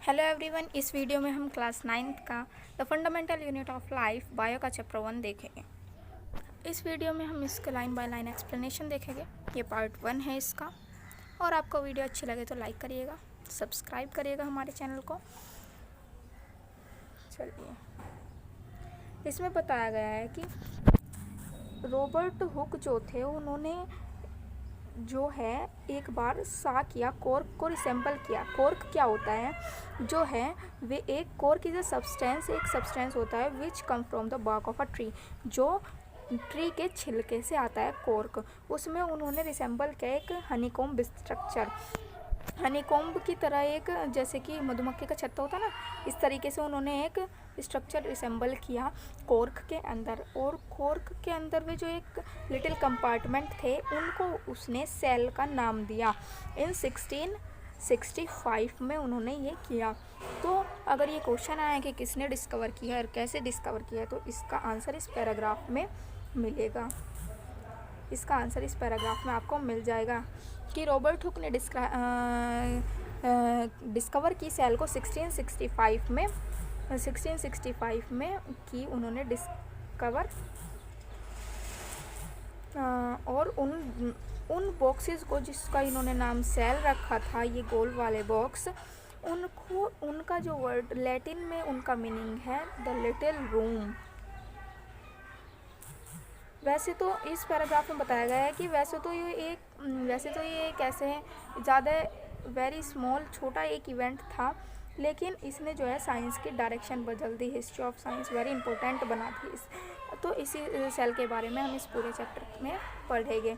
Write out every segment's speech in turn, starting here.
Hello everyone, इस video में हम क्लास 9th का the fundamental unit of life bio का चैप्टर 1 देखेंगे। इस वीडियो में हम इसका लाइन बाय लाइन एक्सप्लेनेशन देखेंगे। ये पार्ट 1 है इसका। और आपको वीडियो अच्छी लगे तो लाइक करिएगा, सब्सक्राइब करिएगा हमारे चैनल को। चलिए, इसमें बताया गया है कि रॉबर्ट हुक जो थे उन्होंने जो है एक बार साक या कॉर्क को रिसेंबल किया। कॉर्क क्या होता है? जो है वे एक कॉर्क इज अ सब्सटेंस, एक सब्सटेंस होता है which come from the bark of a tree, जो ट्री के छिलके से आता है कॉर्क। उसमें उन्होंने रिसेंबल किया एक हनीकॉम्ब स्ट्रक्चर, हनीकॉम्ब की तरह, एक जैसे कि मधुमक्खी का छत्ता होता है ना, इस तरीके से उन्होंने एक स्ट्रक्चर रिसेंबल किया कॉर्क के अंदर। और कॉर्क के अंदर में जो एक लिटिल कंपार्टमेंट थे उनको उसने सेल का नाम दिया। इन 1665 में उन्होंने ये किया। तो अगर ये क्वेश्चन आया कि किसने डिस्कवर किया है और कैसे डिस्कवर किया है, तो इसका आंसर इस पैराग्राफ में मिलेगा। इसका आंसर इस पैराग्राफ में आपको मिल जाएगा कि रॉबर्ट हुक ने डिस्कवर की सेल को 1665 में की उन्होंने डिस्कवर। और उन बॉक्सेस को जिसका इन्होंने नाम सेल रखा था, ये गोल वाले बॉक्स, उनको उनका जो वर्ड लैटिन में उनका मीनिंग है द लिटिल रूम। वैसे तो इस पैराग्राफ में बताया गया है कि वैसे तो ये एक ऐसे ज़्यादा वेरी स्मॉल छोटा एक इवेंट था, लेकिन इसने जो है साइंस की डायरेक्शन बदल दी। History of science very important बना दी तो इसी सेल के बारे में हम इस पूरे चैप्टर में पढ़ेंगे।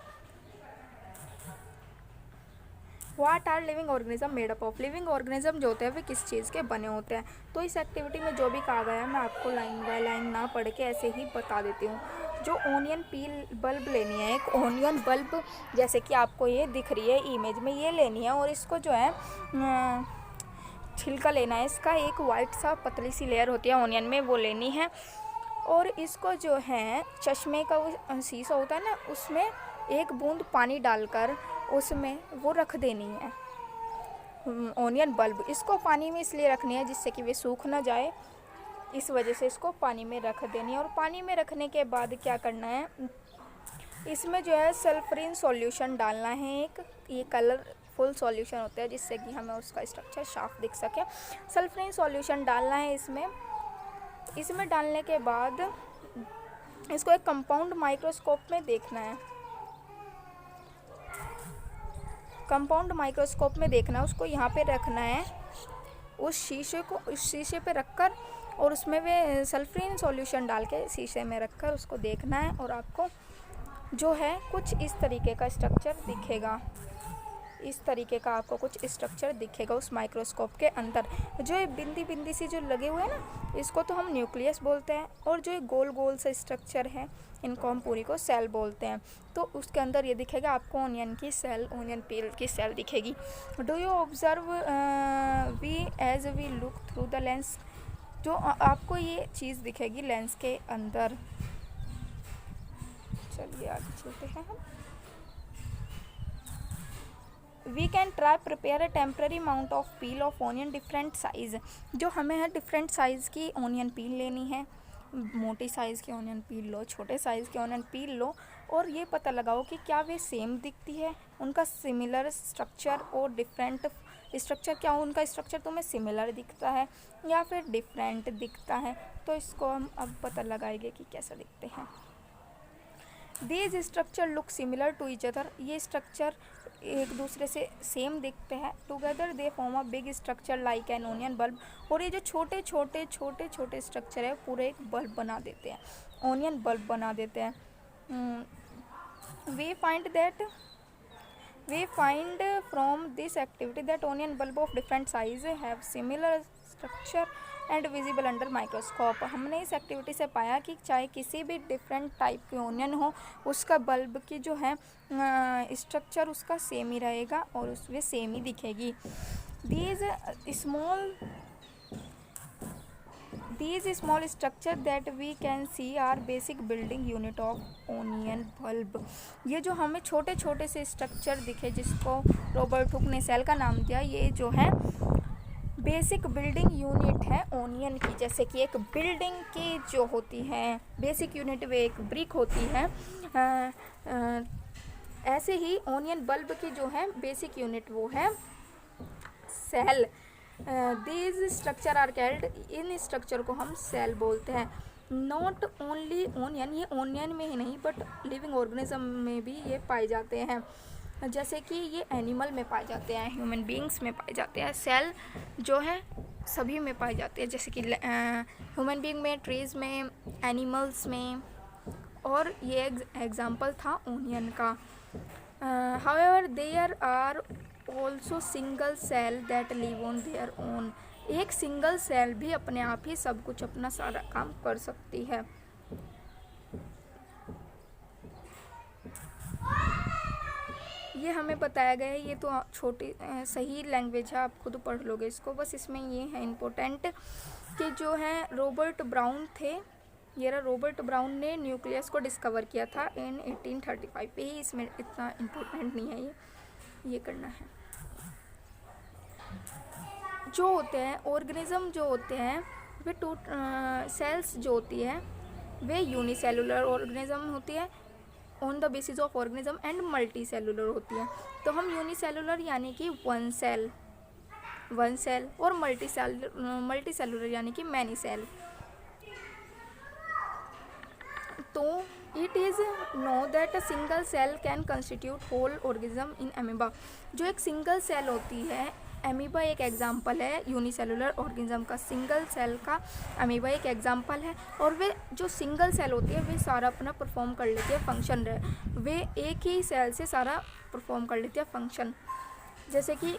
What are living organism made up of? Living organism जो होते हैं वे किस चीज़ के बने होते हैं? तो इस एक्टिविटी में जो भी कहा गया है मैं आपको लाइन बाय लाइन ना पढ़ के ऐसे ही बता देती हूँ। जो ऑनियन पील बल्ब लेनी है, एक ऑनियन बल्ब जैसे कि आपको ये दिख रही है इमेज में, ये लेनी है। और इसको जो है छिलका लेना है। इसका एक वाइट सा पतली सी लेयर होती है ऑनियन में, वो लेनी है। और इसको जो है चश्मे का वो शीशा होता है ना, उसमें एक बूंद पानी डालकर उसमें वो रख देनी है ऑनियन बल्ब। इसको पानी में इसलिए रखनी है जिससे कि वे सूख ना जाए, इस वजह से इसको पानी में रख देनी है। और पानी में रखने के बाद क्या करना है, इसमें जो है सल्फरिन सॉल्यूशन डालना है। एक ये कलरफुल सॉल्यूशन होता है जिससे कि हमें उसका स्ट्रक्चर साफ दिख सके। सल्फरिन सॉल्यूशन डालना है इसमें डालने के बाद इसको एक कंपाउंड माइक्रोस्कोप में देखना है। कंपाउंड माइक्रोस्कोप में देखना है, उसको यहाँ पे रखना है, उस शीशे पे रखकर, और उसमें वे सल्फरिन सॉल्यूशन डाल के शीशे में रखकर उसको देखना है। और आपको जो है कुछ इस तरीके का स्ट्रक्चर दिखेगा। इस तरीके का आपको कुछ स्ट्रक्चर दिखेगा उस माइक्रोस्कोप के अंदर। जो ये बिंदी बिंदी सी जो लगे हुए हैं ना, इसको तो हम न्यूक्लियस बोलते हैं। और जो ये गोल गोल सा स्ट्रक्चर है, इनको हम पूरी को सेल बोलते हैं। तो उसके अंदर ये दिखेगा आपको ऑनियन की सेल, ऑनियन पील की सेल दिखेगी। Do you observe we as we look through the lens? जो आपको ये चीज़ दिखेगी लेंस के अंदर। चलिए आगे चलते हैं हम। We can try prepare a temporary amount of peel of onion different size. जो हमें है डिफरेंट साइज़ की ऑनियन पील लेनी है। मोटी साइज़ की ऑनियन पील लो, छोटे साइज़ की ऑनियन पील लो, और ये पता लगाओ कि क्या वे सेम दिखती है, उनका सिमिलर स्ट्रक्चर और डिफरेंट स्ट्रक्चर, क्या उनका स्ट्रक्चर तुम्हें सिमिलर दिखता है या फिर डिफरेंट दिखता है। तो इसको हम अब पता लगाएंगे कि कैसा दिखते हैं। These structure look similar to each other. ये स्ट्रक्चर एक दूसरे से सेम दिखते हैं। Together they form a big structure like an onion bulb. और ये जो छोटे छोटे स्ट्रक्चर है पूरे एक बल्ब बना देते हैं, ऑनियन बल्ब बना देते हैं। We find from this activity that onion bulb of different size have similar structure and visible under microscope। हमने इस एक्टिविटी से पाया कि चाहे किसी भी डिफरेंट टाइप के ऑनियन हो, उसका बल्ब की जो है स्ट्रक्चर उसका सेम ही रहेगा और उसमें सेम ही दिखेगी। These small structure that we can see are basic building unit of onion bulb। ये जो हमें छोटे छोटे से स्ट्रक्चर दिखे जिसको रॉबर्ट हुक ने सेल का नाम दिया, ये जो है बेसिक बिल्डिंग यूनिट है ओनियन की। जैसे कि एक बिल्डिंग की जो होती है बेसिक यूनिट वे एक ब्रिक होती है, ऐसे ही ओनियन बल्ब की जो है बेसिक यूनिट वो है cell. These structure are called, इन स्ट्रक्चर को हम सेल बोलते हैं। नॉट ओनली ओनियन, ये ओनियन में ही नहीं बट लिविंग ऑर्गेनिज्म में भी ये पाए जाते हैं। जैसे कि ये एनिमल में पाए जाते हैं, ह्यूमन बींग्स में पाए जाते हैं। सेल जो है सभी में पाए जाते हैं, जैसे कि ह्यूमन बींग में, ट्रीज में, एनिमल्स में, और ये एग्जाम्पल था ओनियन का। However there are also single cell that live on their own. एक सिंगल सेल भी अपने आप ही सब कुछ अपना सारा काम कर सकती है। ये हमें बताया गया है, ये तो छोटी सही लैंग्वेज है, आप खुद पढ़ लोगे इसको। बस इसमें ये है इम्पोर्टेंट कि जो है रॉबर्ट ब्राउन थे, ये रहा रॉबर्ट ब्राउन ने न्यूक्लियस को डिस्कवर किया था इन 1835 पे ही। इसमें इतना इम्पोर्टेंट नहीं है, ये करना है। जो होते हैं ऑर्गेनिज्म जो होते हैं वे सेल्स जो होती है वे यूनिसेलुलर ऑर्गेनिज्म होती है on the basis of organism, and multi cellular होती है। तो हम यूनिसेलुलर यानी कि वन सेल और मल्टी सेलुलर यानी कि मैनी सेल। तो it is known that a single cell can constitute whole organism in amoeba. जो एक सिंगल सेल होती है, अमीबा एक एग्जाम्पल है यूनिसेलुलर ऑर्गेनिज्म का, सिंगल सेल का अमीबा एक एग्जाम्पल है। और वे जो सिंगल सेल होती है वे सारा अपना परफॉर्म कर लेती है फंक्शन, वे एक ही सेल से सारा परफॉर्म कर लेती है फंक्शन। जैसे कि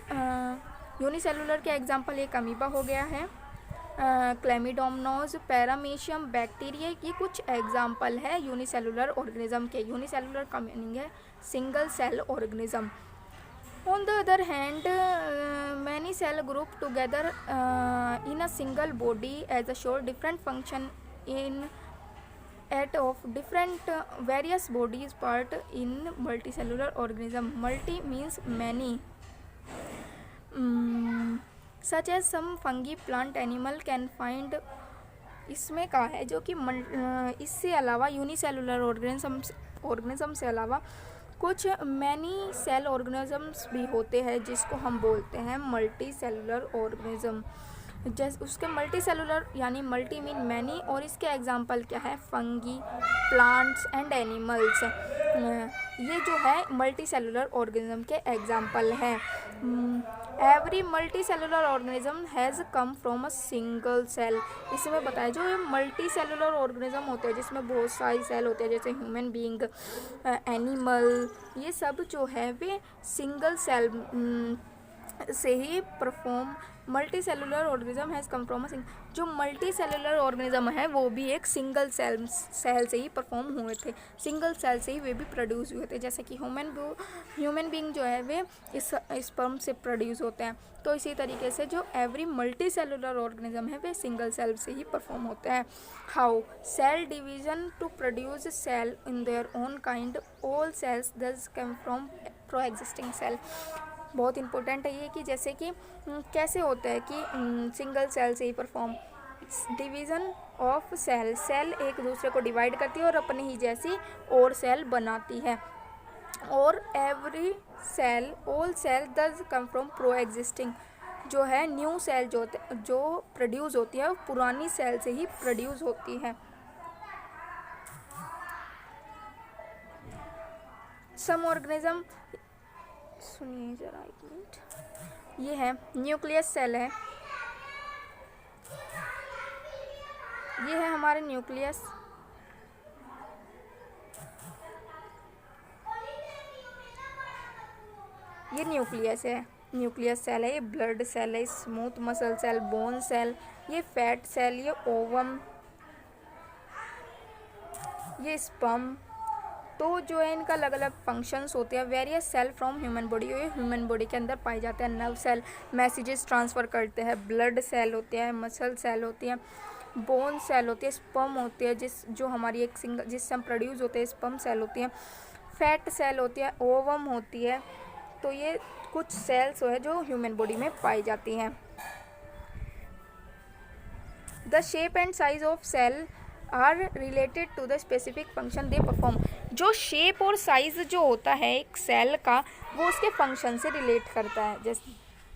यूनिसेलुलर के एग्जाम्पल एक अमीबा हो गया है, क्लेमिडोमोनास, पैरामीशियम, बैक्टीरिया, ये कुछ एग्जाम्पल है यूनिसेलुलर ऑर्गेनिज्म के। यूनिसेलुलर का मीनिंग है single cell organism. On the other hand, many cell group together in a single body as a show different function in at of different various bodies part in multicellular organism. Multi means many, such as some fungi, plant, animal can find। इसमें कहा है जो कि इससे अलावा unicellular organism से अलावा कुछ मैनी सेल ऑर्गेनिजम्स भी होते हैं जिसको हम बोलते हैं मल्टी सेलुलर ऑर्गेनिज्म। जैसे उसके मल्टी सेलुलर यानी मल्टी मीन मैनी, और इसके एग्जांपल क्या है, फंगी, प्लांट्स एंड एनिमल्स। ये जो है मल्टी सेलुलर ऑर्गेनिज्म के एग्जांपल हैं। Every multi cellular organism has come from a single cell. इसमें बताया जो ये मल्टी सेलुलर ऑर्गेनिज्म होते हैं जिसमें बहुत सारी सेल होते हैं, जैसे ह्यूमन बीइंग, एनिमल, ये सब जो है वे सिंगल सेल से ही perform. Multi cellular organism has come from a जो मल्टी सेलुलर ऑर्गेनिज्म है वो भी एक सिंगल सेल से ही परफॉर्म हुए थे, सिंगल सेल से ही वे भी प्रोड्यूस हुए थे। जैसे कि ह्यूमन बीइंग जो है वे इस स्पर्म से प्रोड्यूस होते हैं। तो इसी तरीके से जो एवरी मल्टी सेलुलर ऑर्गेनिज्म है वे सिंगल सेल से ही परफॉर्म होते हैं। How cell division to produce cell in their own kind, all cells thus come from pro existing cell. बहुत इंपॉर्टेंट है ये कि जैसे कि कैसे होता है कि सिंगल सेल से ही परफॉर्म, डिवीज़न ऑफ सेल एक दूसरे को डिवाइड करती है और अपने ही जैसी और सेल बनाती है। और एवरी सेल ऑल सेल दस कम फ्रॉम प्रो एग्जिस्टिंग, जो है न्यू सेल जो प्रोड्यूस होती है वो पुरानी सेल से ही प्रोड्यूस होती है। सम ऑर्गेनिज्म, सुनिए जरा एक मिनट, ये है न्यूक्लियस सेल है, ये है हमारे न्यूक्लियस। ये न्यूक्लियस है, न्यूक्लियस सेल है, ये ब्लड सेल है, smooth muscle cell, bone cell, ये फैट सेल, ये ओवम, ये स्पर्म। तो जो है इनका अलग अलग फंक्शंस होते हैं। Various cell from human body, ये ह्यूमन बॉडी के अंदर पाए जाते हैं। नर्व सेल मैसेजेस ट्रांसफ़र करते हैं, ब्लड सेल होते हैं, मसल सेल होती हैं, बोन सेल होती है, स्पर्म होती है जो हमारी एक सिंगल जिससे हम प्रोड्यूस होते हैं, स्पर्म सेल होती है, फैट सेल होती है, ओवम होती है। तो ये कुछ सेल्स है जो ह्यूमन बॉडी में पाई जाती हैं। The shape and size of cell are related to the specific function they perform. जो शेप और साइज़ जो होता है एक सेल का, वो उसके फंक्शन से रिलेट करता है।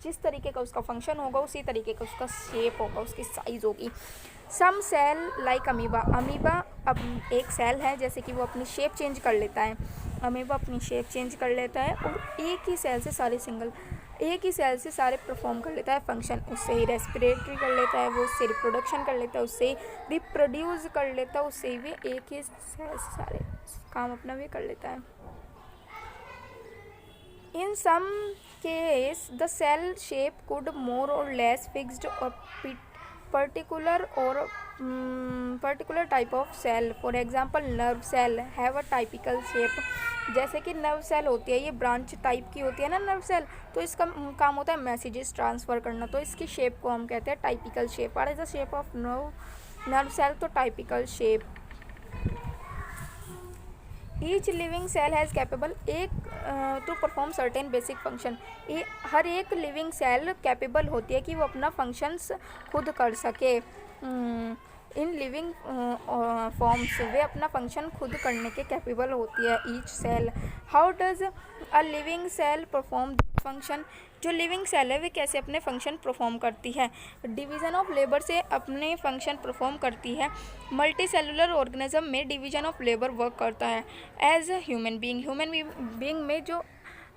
जिस तरीके का उसका फंक्शन होगा उसी तरीके का उसका शेप होगा, उसकी साइज़ होगी। Some cell like amoeba, amoeba अब एक सेल है जैसे कि वो अपनी शेप चेंज कर लेता है। अमीबा अपनी शेप चेंज कर लेता है और एक ही सेल से सारे परफॉर्म कर लेता है फंक्शन। उससे ही रेस्पिरेटरी कर लेता है, वो उससे रिप्रोडक्शन कर लेता है, उससे रिप्रोड्यूस कर लेता है, उससे भी एक ही सेल से सारे काम अपना भी कर लेता है। In some case, the cell shape could more or less fixed a particular type of cell. For example, nerve cell have a typical shape. जैसे कि नर्व सेल होती है, ये ब्रांच टाइप की होती है ना नर्व सेल, तो इसका काम होता है मैसेजेस ट्रांसफ़र करना, तो इसकी शेप को हम कहते हैं typical shape. What is the shape of nerve cell? तो typical shape. Each living cell has capable to perform certain basic function. हर एक लिविंग सेल कैपेबल होती है कि वो अपना फंक्शंस खुद कर सके। इन लिविंग फॉर्म्स वे अपना फंक्शन खुद करने के कैपेबल होती है each cell. How does a living cell perform this function? जो लिविंग सेल है वे कैसे अपने फंक्शन परफॉर्म करती है? डिवीज़न ऑफ लेबर से अपने फंक्शन परफॉर्म करती है। मल्टी सेलुलर ऑर्गेनिज्म में डिवीज़न ऑफ लेबर वर्क करता है। एज ह्यूमन बीइंग में जो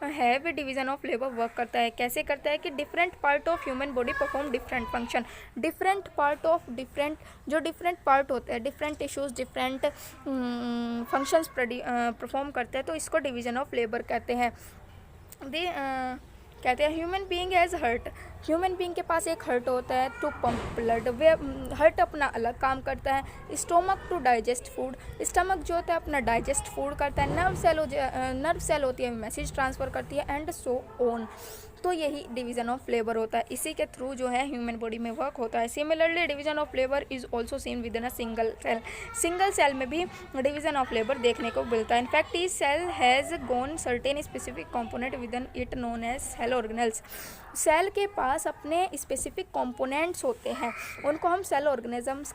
है वे डिवीज़न ऑफ लेबर वर्क करता है। कैसे करता है कि different part of human body perform different function. Different part होते हैं, different tissues different functions perform करते हैं, तो इसको डिवीज़न ऑफ लेबर कहते हैं। कहते हैं human being has heart. Human being के पास एक हर्ट होता है टू पंप ब्लड। वे हर्ट अपना अलग काम करता है। Stomach to digest food, stomach जो होता है अपना डाइजेस्ट फूड करता है। नर्व सेल होती है मैसेज ट्रांसफ़र करती है एंड सो ऑन। तो यही डिवीज़न ऑफ लेबर होता है, इसी के थ्रू जो है ह्यूमन बॉडी में वर्क होता है। Similarly division of labour is also seen within a single cell. Single cell में भी डिवीज़न ऑफ लेबर देखने को मिलता है। In fact each cell has got certain specific component within it known as cell organelles. Cell के पास अपने specific components होते हैं, उनको हम सेल ऑर्गेनल्स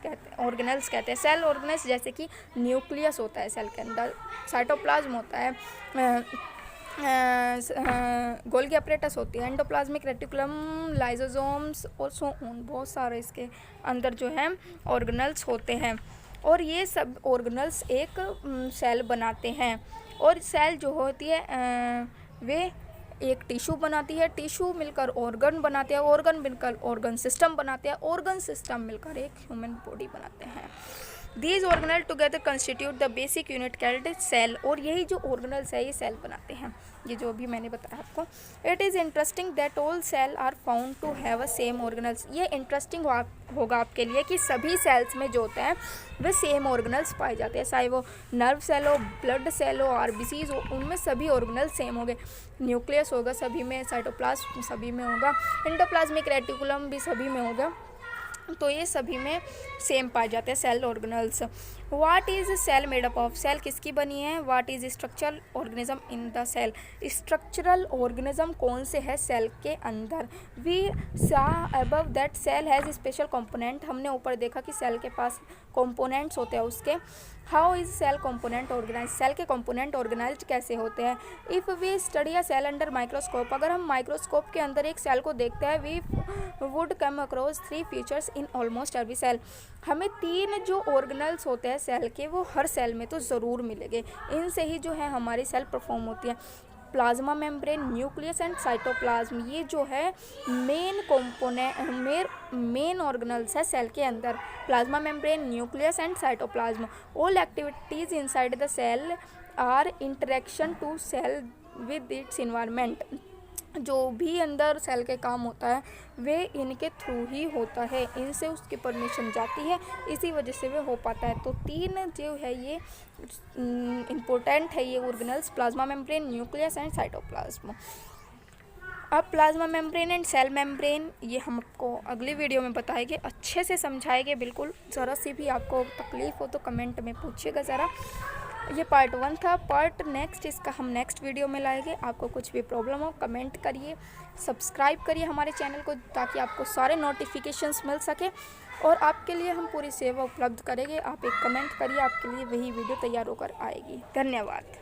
कहते हैं। सेल ऑर्गेनल्स जैसे कि न्यूक्लियस होता है सेल के अंदर, साइटोप्लाज्म होता है, गोल्गी अपरेटस होती है, एंडोप्लाज्मिक रेटिकुलम, लाइसोसोम्स और सो ऑन। बहुत सारे इसके अंदर जो है ऑर्गेनल्स होते हैं और ये सब ऑर्गेनल्स एक सेल बनाते हैं। और सेल जो होती है वे एक टिश्यू बनाती है, टिश्यू मिलकर ऑर्गन बनाते हैं, ऑर्गन मिलकर ऑर्गन सिस्टम बनाते हैं, ऑर्गन सिस्टम मिलकर एक ह्यूमन बॉडी बनाते हैं। These organelles together constitute the basic unit called cell। और यही जो organelles है ये सेल बनाते हैं, ये जो अभी मैंने बताया आपको। It is interesting that all cells are found to have a same organelles। ये इंटरेस्टिंग होगा आपके लिए कि सभी सेल्स में जो होते हैं वे सेम ऑर्गेनल्स पाए जाते हैं, चाहे वो नर्व सेल हो, ब्लड सेल हो, आरबीसीज हो, उनमें सभी ऑर्गेनल सेम होंगे। न्यूक्लियस होगा सभी में, साइटोप्लाज्म सभी में होगा, एंडोप्लाज्मिक रेटिकुलम भी सभी में होगा, तो ये सभी में सेम पाए जाते हैं cell organelles. What is cell made up of? Cell किसकी बनी है? What is structural organism in the cell? Structural organism कौन से है सेल के अंदर? We saw above that cell has special component. हमने ऊपर देखा कि सेल के पास कंपोनेंट्स होते हैं उसके। How is cell component organize? Cell के कंपोनेंट ऑर्गेनाइज्ड कैसे होते हैं? If we study a cell under microscope, अगर हम माइक्रोस्कोप के अंदर एक सेल को देखते हैं, we would come across 3 features in almost every cell. हमें 3 जो ऑर्गेनल्स होते हैं सेल के वो हर सेल में तो ज़रूर मिलेंगे। इनसे ही जो है हमारी सेल परफॉर्म होती है। Plasma membrane, nucleus and cytoplasm, ये जो है मेन ऑर्गेनल्स है सेल के अंदर। Plasma membrane, nucleus and cytoplasm. All activities inside the cell are interaction to cell with its environment. जो भी अंदर सेल के काम होता है वे इनके थ्रू ही होता है, इनसे उसकी परमिशन जाती है, इसी वजह से वे हो पाता है। तो 3 जो है ये इम्पोर्टेंट है ये organelles, plasma membrane, nucleus and cytoplasm. अब plasma membrane and cell membrane ये हम आपको अगली वीडियो में बताएंगे, अच्छे से समझाएंगे बिल्कुल। ज़रा सी भी आपको तकलीफ़ हो तो कमेंट में पूछिएगा ज़रा। ये पार्ट 1 था। पार्ट नेक्स्ट इसका हम नेक्स्ट वीडियो में लाएंगे। आपको कुछ भी प्रॉब्लम हो कमेंट करिए, सब्सक्राइब करिए हमारे चैनल को ताकि आपको सारे नोटिफिकेशंस मिल सके और आपके लिए हम पूरी सेवा उपलब्ध करेंगे। आप एक कमेंट करिए, आपके लिए वही वीडियो तैयार होकर आएगी। धन्यवाद।